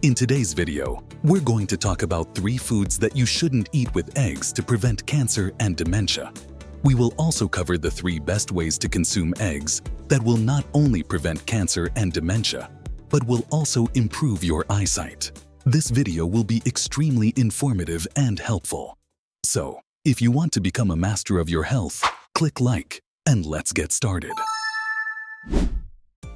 In today's video, we're going to talk about 3 foods that you shouldn't eat with eggs to prevent cancer and dementia. We will also cover the 3 best ways to consume eggs that will not only prevent cancer and dementia, but will also improve your eyesight. This video will be extremely informative and helpful. So, if you want to become a master of your health, click like and let's get started.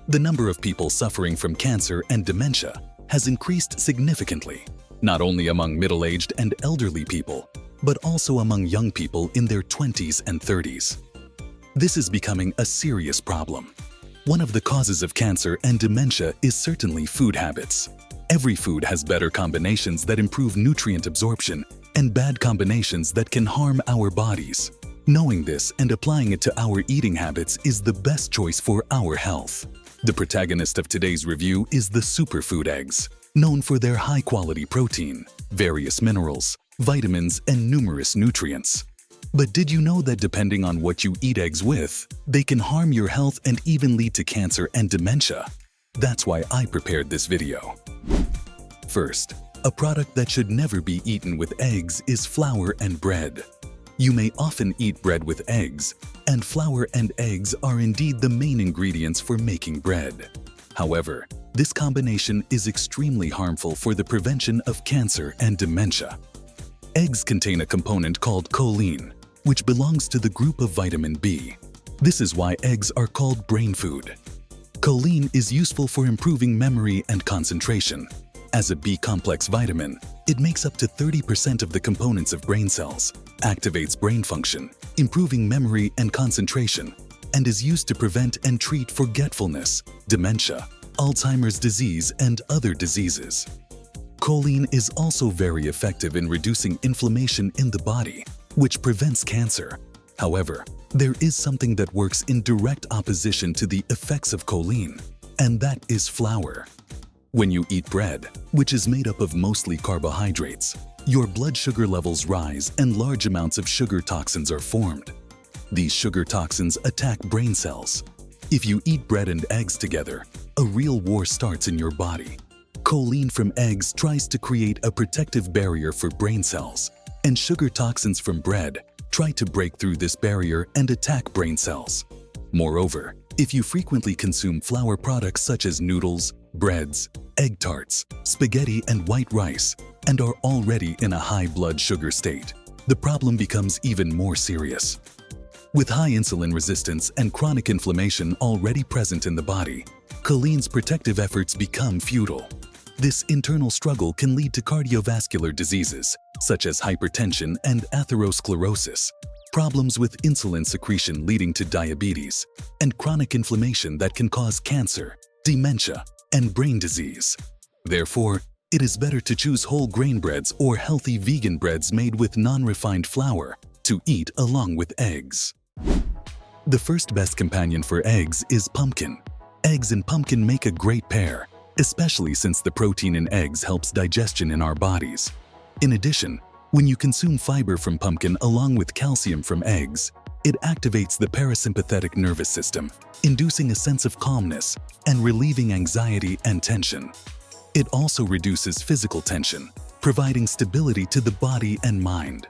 The number of people suffering from cancer and dementia has increased significantly, not only among middle-aged and elderly people, but also among young people in their 20s and 30s. This is becoming a serious problem. One of the causes of cancer and dementia is certainly food habits. Every food has better combinations that improve nutrient absorption and bad combinations that can harm our bodies. Knowing this and applying it to our eating habits is the best choice for our health. The protagonist of today's review is the superfood eggs, known for their high-quality protein, various minerals, vitamins, and numerous nutrients. But did you know that depending on what you eat eggs with, they can harm your health and even lead to cancer and dementia? That's why I prepared this video. First, a product that should never be eaten with eggs is flour and bread. You may often eat bread with eggs, and flour and eggs are indeed the main ingredients for making bread. However, this combination is extremely harmful for the prevention of cancer and dementia. Eggs contain a component called choline, which belongs to the group of vitamin B. This is why eggs are called brain food. Choline is useful for improving memory and concentration. As a B-complex vitamin, it makes up to 30% of the components of brain cells, activates brain function, improving memory and concentration, and is used to prevent and treat forgetfulness, dementia, Alzheimer's disease, and other diseases. Choline is also very effective in reducing inflammation in the body, which prevents cancer. However, there is something that works in direct opposition to the effects of choline, and that is flour. When you eat bread, which is made up of mostly carbohydrates, your blood sugar levels rise and large amounts of sugar toxins are formed. These sugar toxins attack brain cells. If you eat bread and eggs together, a real war starts in your body. Choline from eggs tries to create a protective barrier for brain cells, and sugar toxins from bread try to break through this barrier and attack brain cells. Moreover, if you frequently consume flour products such as noodles, breads, egg tarts, spaghetti, and white rice, and are already in a high blood sugar state, the problem becomes even more serious. With high insulin resistance and chronic inflammation already present in the body, choline's protective efforts become futile. This internal struggle can lead to cardiovascular diseases, such as hypertension and atherosclerosis, problems with insulin secretion leading to diabetes, and chronic inflammation that can cause cancer, dementia, and brain disease. Therefore, it is better to choose whole grain breads or healthy vegan breads made with non-refined flour to eat along with eggs. The first best companion for eggs is pumpkin. Eggs and pumpkin make a great pair, especially since the protein in eggs helps digestion in our bodies. In addition, when you consume fiber from pumpkin along with calcium from eggs, it activates the parasympathetic nervous system, inducing a sense of calmness and relieving anxiety and tension. It also reduces physical tension, providing stability to the body and mind.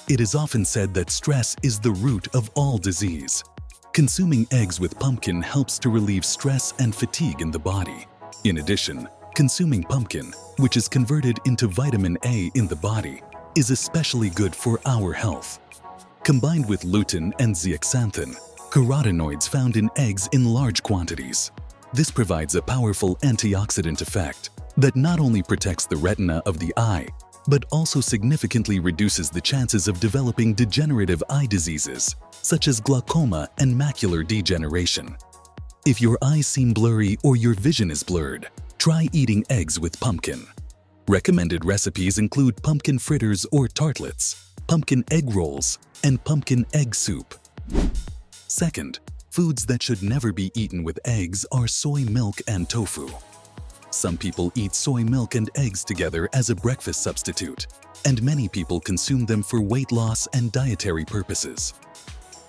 It is often said that stress is the root of all disease. Consuming eggs with pumpkin helps to relieve stress and fatigue in the body. In addition, consuming pumpkin, which is converted into vitamin A in the body, is especially good for our health. Combined with lutein and zeaxanthin, carotenoids found in eggs in large quantities. This provides a powerful antioxidant effect that not only protects the retina of the eye, but also significantly reduces the chances of developing degenerative eye diseases, such as glaucoma and macular degeneration. If your eyes seem blurry or your vision is blurred, try eating eggs with pumpkin. Recommended recipes include pumpkin fritters or tartlets, pumpkin egg rolls, and pumpkin egg soup. Second, foods that should never be eaten with eggs are soy milk and tofu. Some people eat soy milk and eggs together as a breakfast substitute, and many people consume them for weight loss and dietary purposes.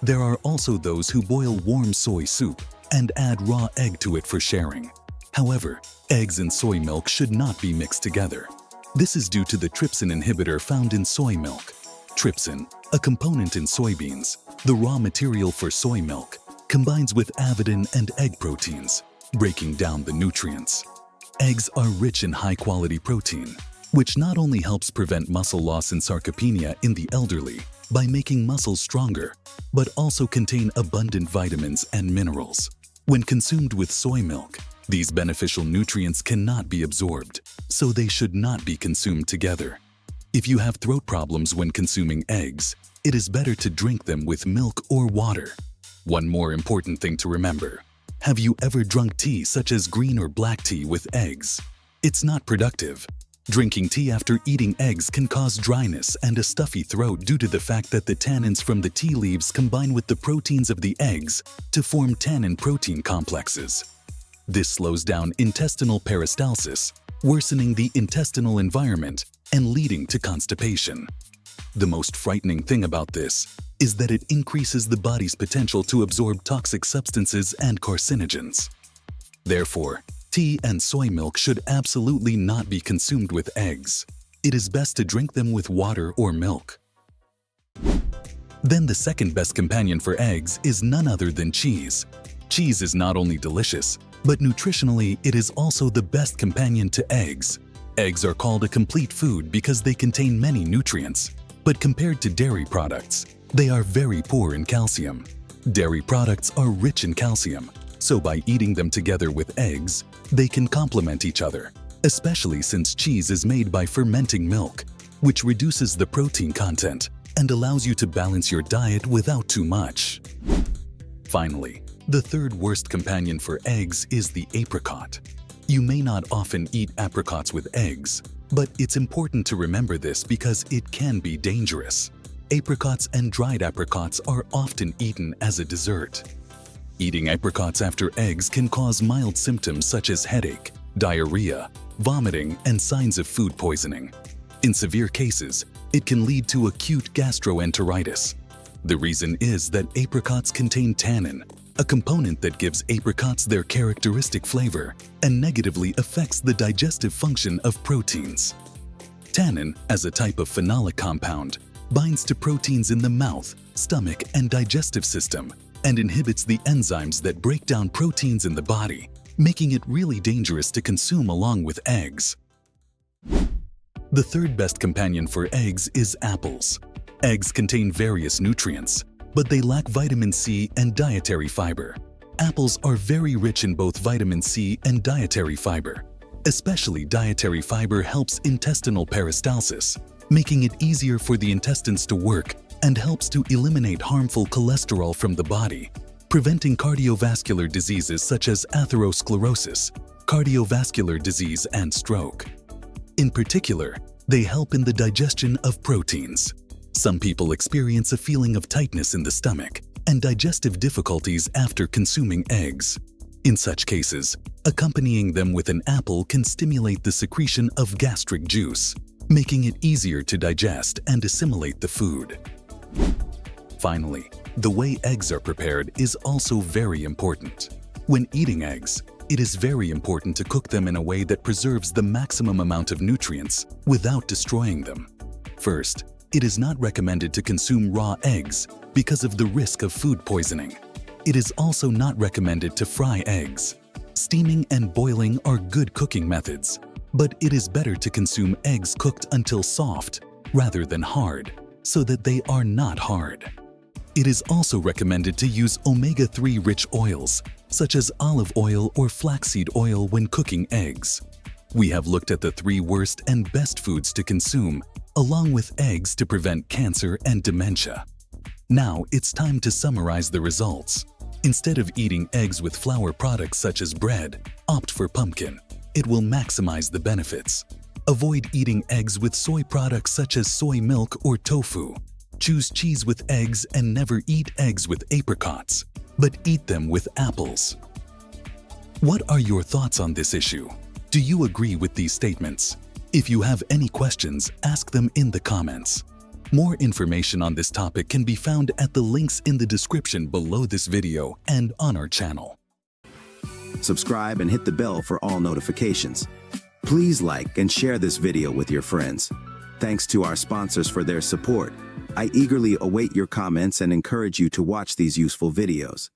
There are also those who boil warm soy soup and add raw egg to it for sharing. However, eggs and soy milk should not be mixed together. This is due to the trypsin inhibitor found in soy milk. Trypsin, a component in soybeans, the raw material for soy milk, combines with avidin and egg proteins, breaking down the nutrients. Eggs are rich in high-quality protein, which not only helps prevent muscle loss and sarcopenia in the elderly by making muscles stronger, but also contain abundant vitamins and minerals. When consumed with soy milk, these beneficial nutrients cannot be absorbed, so they should not be consumed together. If you have throat problems when consuming eggs, it is better to drink them with milk or water. One more important thing to remember: have you ever drunk tea such as green or black tea with eggs? It's not productive. Drinking tea after eating eggs can cause dryness and a stuffy throat due to the fact that the tannins from the tea leaves combine with the proteins of the eggs to form tannin-protein complexes. This slows down intestinal peristalsis, worsening the intestinal environment and leading to constipation. The most frightening thing about this is that it increases the body's potential to absorb toxic substances and carcinogens. Therefore, tea and soy milk should absolutely not be consumed with eggs. It is best to drink them with water or milk. Then the second best companion for eggs is none other than cheese. Cheese is not only delicious, but nutritionally it is also the best companion to eggs. Eggs are called a complete food because they contain many nutrients, but compared to dairy products, they are very poor in calcium. Dairy products are rich in calcium, so by eating them together with eggs, they can complement each other, especially since cheese is made by fermenting milk, which reduces the protein content and allows you to balance your diet without too much. Finally, the third worst companion for eggs is the apricot. You may not often eat apricots with eggs, but it's important to remember this because it can be dangerous. Apricots and dried apricots are often eaten as a dessert. Eating apricots after eggs can cause mild symptoms such as headache, diarrhea, vomiting, and signs of food poisoning. In severe cases, it can lead to acute gastroenteritis. The reason is that apricots contain tannin, a component that gives apricots their characteristic flavor and negatively affects the digestive function of proteins. Tannin, as a type of phenolic compound, binds to proteins in the mouth, stomach, and digestive system and inhibits the enzymes that break down proteins in the body, making it really dangerous to consume along with eggs. The third best companion for eggs is apples. Eggs contain various nutrients, but they lack vitamin C and dietary fiber. Apples are very rich in both vitamin C and dietary fiber. Especially dietary fiber helps intestinal peristalsis, making it easier for the intestines to work and helps to eliminate harmful cholesterol from the body, preventing cardiovascular diseases such as atherosclerosis, cardiovascular disease, and stroke. In particular, they help in the digestion of proteins. Some people experience a feeling of tightness in the stomach and digestive difficulties after consuming eggs. In such cases, accompanying them with an apple can stimulate the secretion of gastric juice, making it easier to digest and assimilate the food. Finally, the way eggs are prepared is also very important. When eating eggs, it is very important to cook them in a way that preserves the maximum amount of nutrients without destroying them. First, it is not recommended to consume raw eggs because of the risk of food poisoning. It is also not recommended to fry eggs. Steaming and boiling are good cooking methods, but it is better to consume eggs cooked until soft rather than hard, so that they are not hard. It is also recommended to use omega-3 rich oils, such as olive oil or flaxseed oil when cooking eggs. We have looked at the 3 worst and best foods to consume, along with eggs to prevent cancer and dementia. Now it's time to summarize the results. Instead of eating eggs with flour products such as bread, opt for pumpkin. It will maximize the benefits. Avoid eating eggs with soy products such as soy milk or tofu. Choose cheese with eggs and never eat eggs with apricots, but eat them with apples. What are your thoughts on this issue? Do you agree with these statements? If you have any questions, ask them in the comments. More information on this topic can be found at the links in the description below this video and on our channel. Subscribe and hit the bell for all notifications. Please like and share this video with your friends. Thanks to our sponsors for their support. I eagerly await your comments and encourage you to watch these useful videos.